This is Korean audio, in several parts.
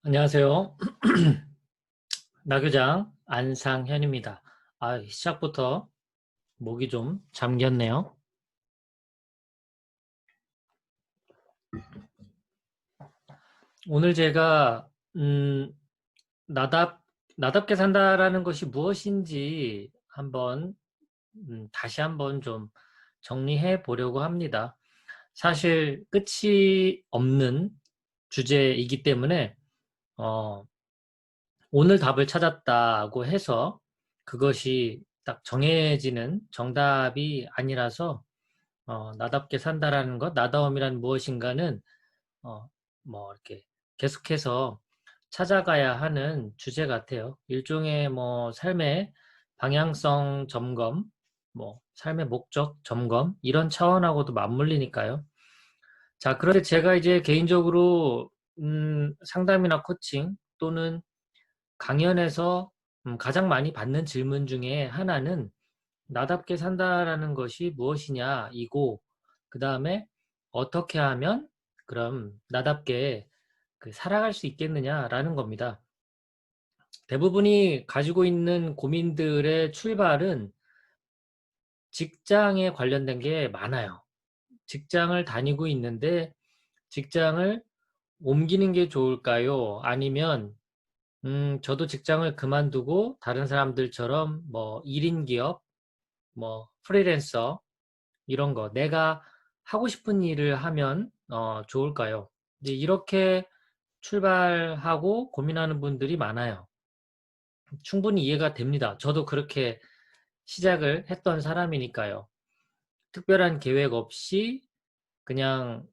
안녕하세요. 나교장 안상현입니다. 시작부터 목이 좀 잠겼네요. 오늘 제가 나답 나답게 산다라는 것이 무엇인지 한번 다시 한번 좀 정리해 보려고 합니다. 사실 끝이 없는 주제이기 때문에 어, 오늘 답을 찾았다고 해서 그것이 딱 정해지는 정답이 아니라서 나답게 산다라는 것, 나다움이란 무엇인가는 어, 뭐 이렇게 계속해서 찾아가야 하는 주제 같아요. 일종의 뭐 삶의 방향성 점검, 뭐 삶의 목적 점검 이런 차원하고도 맞물리니까요. 자, 그런데 제가 이제 개인적으로 상담이나 코칭 또는 강연에서 가장 많이 받는 질문 중에 하나는 나답게 산다라는 것이 무엇이냐 이고 그 다음에 어떻게 하면 그럼 나답게 살아갈 수 있겠느냐라는 겁니다. 대부분이 가지고 있는 고민들의 출발은 직장에 관련된 게 많아요. 직장을 다니고 있는데 직장을 옮기는 게 좋을까요? 아니면 저도 직장을 그만두고 다른 사람들처럼 뭐 1인 기업, 뭐 프리랜서 이런 거 내가 하고 싶은 일을 하면 좋을까요? 이제 이렇게 출발하고 고민하는 분들이 많아요. 충분히 이해가 됩니다. 저도 그렇게 시작을 했던 사람이니까요. 특별한 계획 없이 그냥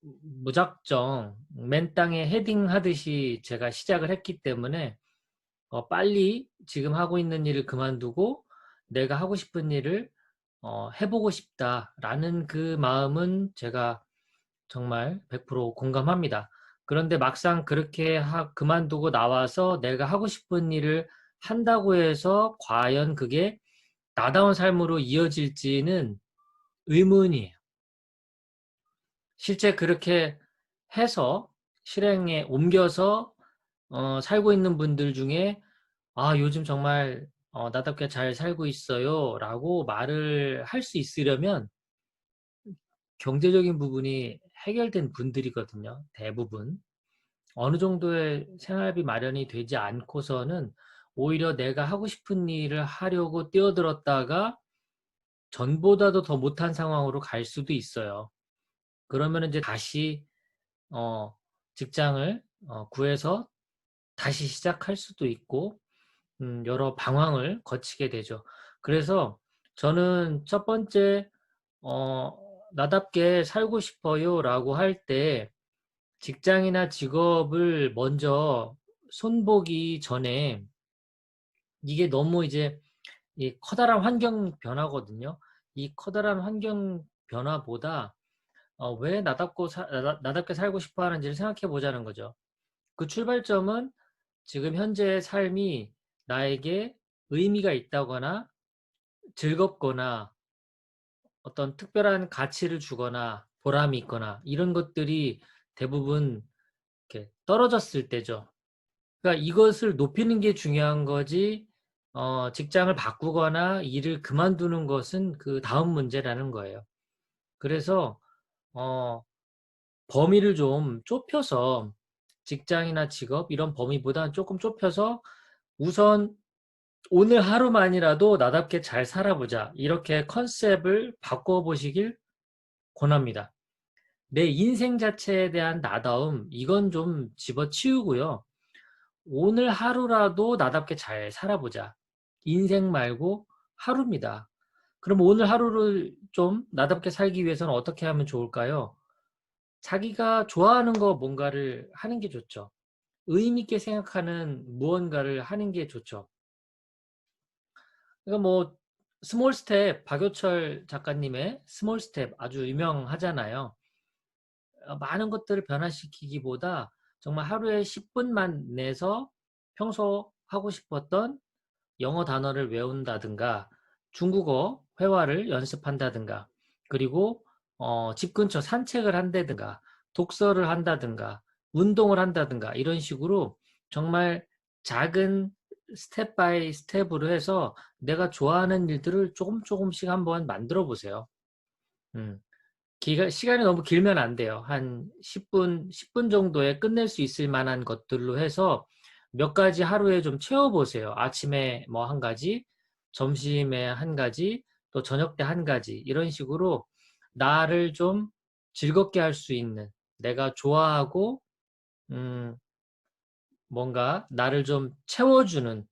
무작정 맨 땅에 헤딩하듯이 제가 시작을 했기 때문에 빨리 지금 하고 있는 일을 그만두고 내가 하고 싶은 일을 해보고 싶다라는 그 마음은 제가 정말 100% 공감합니다. 그런데 막상 그렇게 그만두고 나와서 내가 하고 싶은 일을 한다고 해서 과연 그게 나다운 삶으로 이어질지는 의문이에요. 실제 그렇게 해서 실행에 옮겨서 살고 있는 분들 중에 요즘 정말 나답게 잘 살고 있어요 라고 말을 할 수 있으려면 경제적인 부분이 해결된 분들이거든요. 대부분. 어느 정도의 생활비 마련이 되지 않고서는 오히려 내가 하고 싶은 일을 하려고 뛰어들었다가 전보다도 더 못한 상황으로 갈 수도 있어요. 그러면 이제 다시 어, 직장을 구해서 다시 시작할 수도 있고 여러 방황을 거치게 되죠. 그래서 저는 첫 번째 어, 나답게 살고 싶어요라고 할 때 직장이나 직업을 먼저 손보기 전에 이게 너무 이제 이 커다란 환경 변화거든요. 이 커다란 환경 변화보다 왜 나답게 살고 싶어 하는지를 생각해 보자는 거죠. 그 출발점은 지금 현재의 삶이 나에게 의미가 있다거나 즐겁거나 어떤 특별한 가치를 주거나 보람이 있거나 이런 것들이 대부분 이렇게 떨어졌을 때죠. 그러니까 이것을 높이는 게 중요한 거지, 직장을 바꾸거나 일을 그만두는 것은 그 다음 문제라는 거예요. 그래서, 어, 범위를 좀 좁혀서 직장이나 직업 이런 범위보다 조금 좁혀서 우선 오늘 하루만이라도 나답게 잘 살아보자. 이렇게 컨셉을 바꿔보시길 권합니다. 내 인생 자체에 대한 나다움, 이건 좀 집어치우고요. 오늘 하루라도 나답게 잘 살아보자. 인생 말고 하루입니다. 그럼 오늘 하루를 좀 나답게 살기 위해서는 어떻게 하면 좋을까요? 자기가 좋아하는 거 뭔가를 하는 게 좋죠. 의미 있게 생각하는 무언가를 하는 게 좋죠. 그러니까 뭐 스몰 스텝 박효철 작가님의 스몰 스텝 아주 유명하잖아요. 많은 것들을 변화시키기보다 정말 하루에 10분만 내서 평소 하고 싶었던 영어 단어를 외운다든가 중국어 회화를 연습한다든가 그리고 집 근처 산책을 한다든가 독서를 한다든가 운동을 한다든가 이런 식으로 정말 작은 스텝 바이 스텝으로 해서 내가 좋아하는 일들을 조금씩 한번 만들어 보세요. 음. 시간이 너무 길면 안 돼요. 한 10분 정도에 끝낼 수 있을 만한 것들로 해서 몇 가지 하루에 좀 채워보세요. 아침에 뭐 한 가지, 점심에 한 가지, 또 저녁 때 한 가지, 이런 식으로 나를 좀 즐겁게 할 수 있는, 내가 좋아하고, 음, 뭔가 나를 좀 채워주는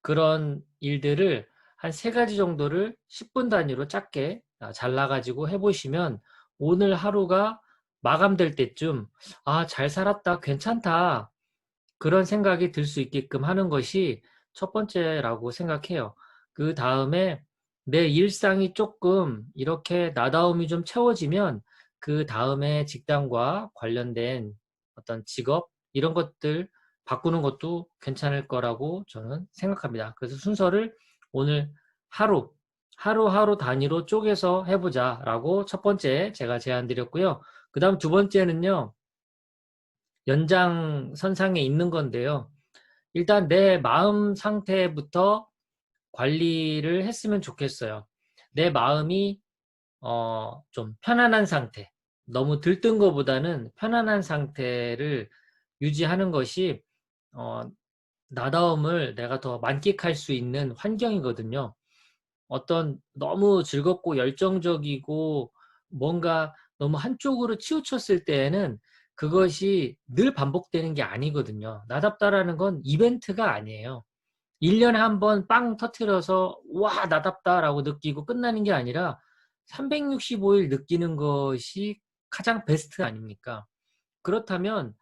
그런 일들을 한 세 가지 정도를 10분 단위로 짧게 잘라가지고 해보시면 오늘 하루가 마감될 때쯤 잘 살았다, 괜찮다, 그런 생각이 들 수 있게끔 하는 것이 첫 번째라고 생각해요. 그 다음에 내 일상이 조금 이렇게 나다움이 좀 채워지면 그 다음에 직장과 관련된 어떤 직업 이런 것들 바꾸는 것도 괜찮을 거라고 저는 생각합니다. 그래서 순서를 오늘 하루하루 단위로 쪼개서 해보자 라고 첫 번째 제가 제안 드렸고요. 그 다음 두 번째는요, 연장선상에 있는 건데요. 일단 내 마음 상태부터 관리를 했으면 좋겠어요. 내 마음이 좀 편안한 상태, 너무 들뜬 것보다는 편안한 상태를 유지하는 것이 어, 나다움을 내가 더 만끽할 수 있는 환경이거든요. 어떤 너무 즐겁고 열정적이고 뭔가 너무 한쪽으로 치우쳤을 때에는 그것이 늘 반복되는 게 아니거든요. 나답다라는 건 이벤트가 아니에요. 1년에 한 번 빵 터트려서 와 나답다라고 느끼고 끝나는 게 아니라 365일 느끼는 것이 가장 베스트 아닙니까? 그렇다면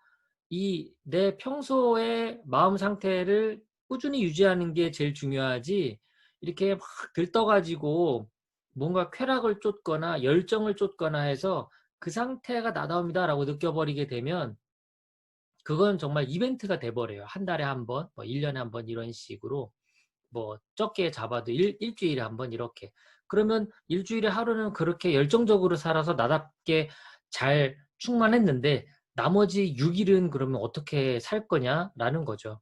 이 내 평소의 마음 상태를 꾸준히 유지하는 게 제일 중요하지, 이렇게 막 들떠가지고 뭔가 쾌락을 쫓거나 열정을 쫓거나 해서 그 상태가 나다움이다라고 느껴버리게 되면 그건 정말 이벤트가 돼버려요. 한 달에 한 번, 뭐 1년에 한 번 이런 식으로 뭐 적게 잡아도 일주일에 한 번 이렇게. 그러면 일주일에 하루는 그렇게 열정적으로 살아서 나답게 잘 충만했는데 나머지 6일은 그러면 어떻게 살 거냐라는 거죠.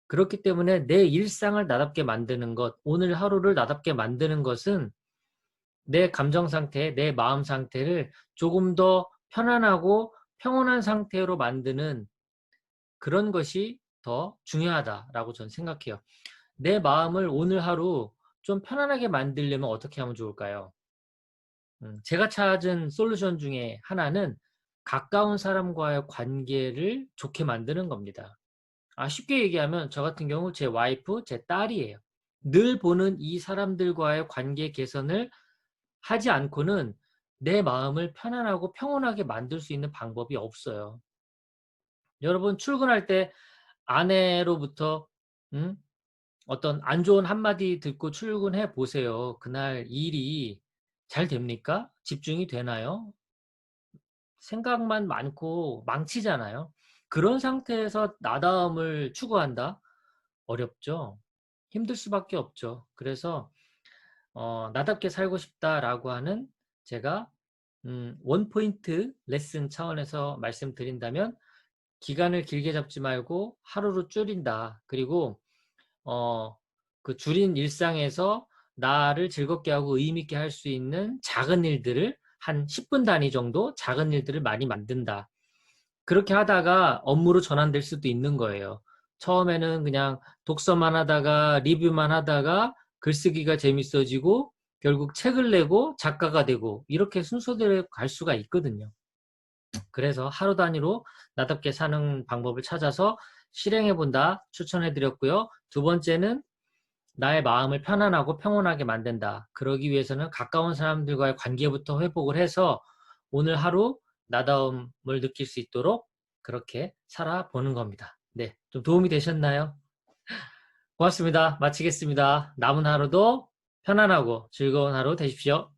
그렇기 때문에 내 일상을 나답게 만드는 것, 오늘 하루를 나답게 만드는 것은 내 감정 상태, 내 마음 상태를 조금 더 편안하고 평온한 상태로 만드는 그런 것이 더 중요하다라고 저는 생각해요. 내 마음을 오늘 하루 좀 편안하게 만들려면 어떻게 하면 좋을까요? 제가 찾은 솔루션 중에 하나는 가까운 사람과의 관계를 좋게 만드는 겁니다. 쉽게 얘기하면 저 같은 경우 제 와이프, 제 딸이에요. 늘 보는 이 사람들과의 관계 개선을 하지 않고는 내 마음을 편안하고 평온하게 만들 수 있는 방법이 없어요. 여러분 출근할 때 아내로부터 음? 어떤 안 좋은 한마디 듣고 출근해 보세요. 그날 일이 잘 됩니까? 집중이 되나요? 생각만 많고 망치잖아요. 그런 상태에서 나다움을 추구한다? 어렵죠. 힘들 수밖에 없죠. 그래서 나답게 살고 싶다라고 하는 제가 원포인트 레슨 차원에서 말씀드린다면 기간을 길게 잡지 말고 하루로 줄인다. 그리고 어, 그 줄인 일상에서 나를 즐겁게 하고 의미 있게 할 수 있는 작은 일들을 한 10분 단위 정도 작은 일들을 많이 만든다. 그렇게 하다가 업무로 전환될 수도 있는 거예요. 처음에는 그냥 독서만 하다가 리뷰만 하다가 글쓰기가 재밌어지고 결국 책을 내고 작가가 되고 이렇게 순서대로 갈 수가 있거든요. 그래서 하루 단위로 나답게 사는 방법을 찾아서 실행해 본다 추천해 드렸고요. 두 번째는 나의 마음을 편안하고 평온하게 만든다. 그러기 위해서는 가까운 사람들과의 관계부터 회복을 해서 오늘 하루 나다움을 느낄 수 있도록 그렇게 살아보는 겁니다. 네, 좀 도움이 되셨나요? 고맙습니다. 마치겠습니다. 남은 하루도 편안하고 즐거운 하루 되십시오.